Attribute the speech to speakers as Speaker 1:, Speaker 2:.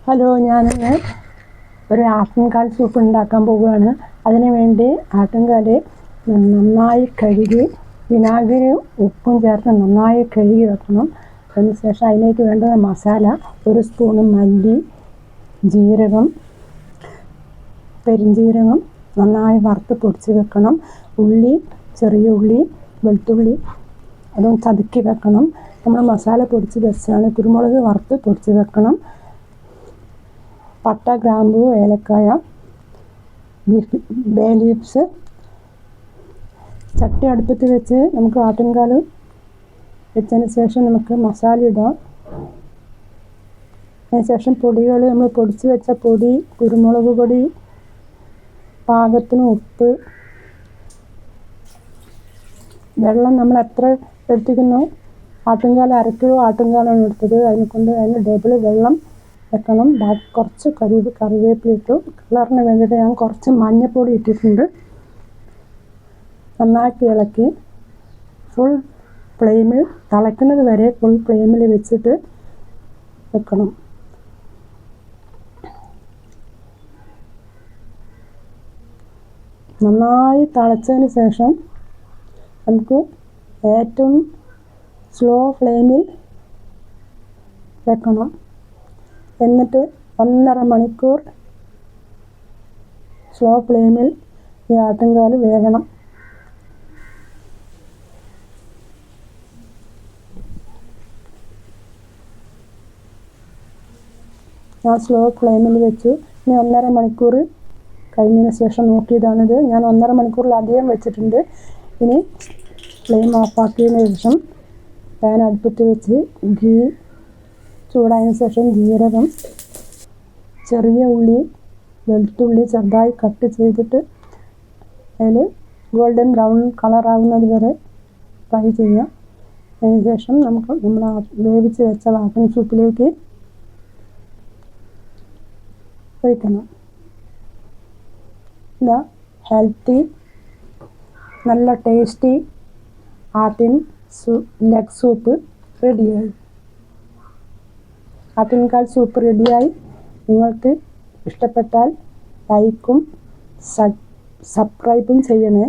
Speaker 1: Hello, ഞാനിന്ന് ഒരു ആട്ടിൻകാൽ soup ഉണ്ടാക്കാൻ പോവുകയാണ്. അതിന് വേണ്ടി ആട്ടിൻകാൽ നന്നായി കഴുകി വിനാഗിരിയും ഉപ്പും ചേർത്ത് നന്നായി കഴുകി വെക്കണം. അതിനുശേഷം അതിലേക്ക് വേണ്ടുന്ന മസാല: 1 സ്പൂണ് മല്ലി, ജീരകം, പെരുംജീരകം നന്നായി വറുത്ത് പൊടിച്ച് വെക്കണം. ഉള്ളി, ചെറിയ ഉള്ളി, വെളുത്തുള്ളി അതും ചതുക്കി വെക്കണം. നമ്മൾ മസാല പൊടിച്ച് വെച്ചാണ്. കുരുമുളക് വറുത്ത് പൊടിച്ച് വെക്കണം. പട്ട, ഗ്രാമ്പൂ, ഏലക്കായ, ബേ ലീവ്സ്. ചട്ടി അടുപ്പത്ത് വെച്ച് നമുക്ക് ആട്ടിൻകാൽ വെച്ചതിന് ശേഷം നമുക്ക് മസാല ഇടാം. അതിനുശേഷം പൊടികൾ നമ്മൾ പൊടിച്ച് വെച്ച പൊടി, കുരുമുളക് പൊടി, പാകത്തിന് ഉപ്പ്, വെള്ളം നമ്മൾ എത്ര എടുത്തിരിക്കുന്നു. ആട്ടിൻകാൽ 1/2 കിലോ ആട്ടിൻകാലാണ് എടുത്തത്. അതിന് ഡബിൾ വെള്ളം വെക്കണം. കുറച്ച് കറിവേപ്പില ഇട്ടു. കളറിന് വേണ്ടിയിട്ട് ഞാൻ കുറച്ച് മഞ്ഞൾപ്പൊടി ഇട്ടിട്ടുണ്ട്. നന്നാക്കി ഇളക്കി ഫുൾ ഫ്ലെയിമിൽ തിളയ്ക്കുന്നത് വരെ ഫുൾ ഫ്ലെയിമിൽ വെച്ചിട്ട് വെക്കണം. നന്നായി തിളച്ചതിന് ശേഷം നമുക്ക് ഏറ്റവും സ്ലോ ഫ്ലെയിമിൽ വെക്കണം. എന്നിട്ട് 1.5 മണിക്കൂർ സ്ലോ ഫ്ലെയിമിൽ ഈ ആട്ടിൻകാൽ വേകണം. ഞാൻ സ്ലോ ഫ്ലെയിമിൽ വെച്ചു. ഇനി 1.5 മണിക്കൂർ കഴിഞ്ഞതിന് ശേഷം നോക്കിയതാണിത്. ഞാൻ 1.5 മണിക്കൂറിലധികം വെച്ചിട്ടുണ്ട്. ഇനി ഫ്ലെയിം ഓഫാക്കിയതിന് ശേഷം പാൻ അടുപ്പത്ത് വെച്ച് ഗീ ചൂടായതിനു ശേഷം ജീരകം, ചെറിയ ഉള്ളി, വെളുത്തുള്ളി ചെറുതായി കട്ട് ചെയ്തിട്ട് അതിൽ ഗോൾഡൻ ബ്രൗൺ കളറാവുന്നത് വരെ ഫ്രൈ ചെയ്യാം. അതിനുശേഷം നമ്മൾ വേവിച്ച് വെച്ച ആട്ടിൻ സൂപ്പിലേക്ക് ഒഴിക്കണം. ഹെൽത്തി, നല്ല ടേസ്റ്റി ആട്ടിൻ ലെഗ് സൂപ്പ് റെഡിയായി. ആട്ടിൻകാൽ സൂപ്പ് റെഡിയായി. നിങ്ങൾക്ക് ഇഷ്ടപ്പെട്ടാൽ ലൈക്കും സബ്സ്ക്രൈബും ചെയ്യണേ.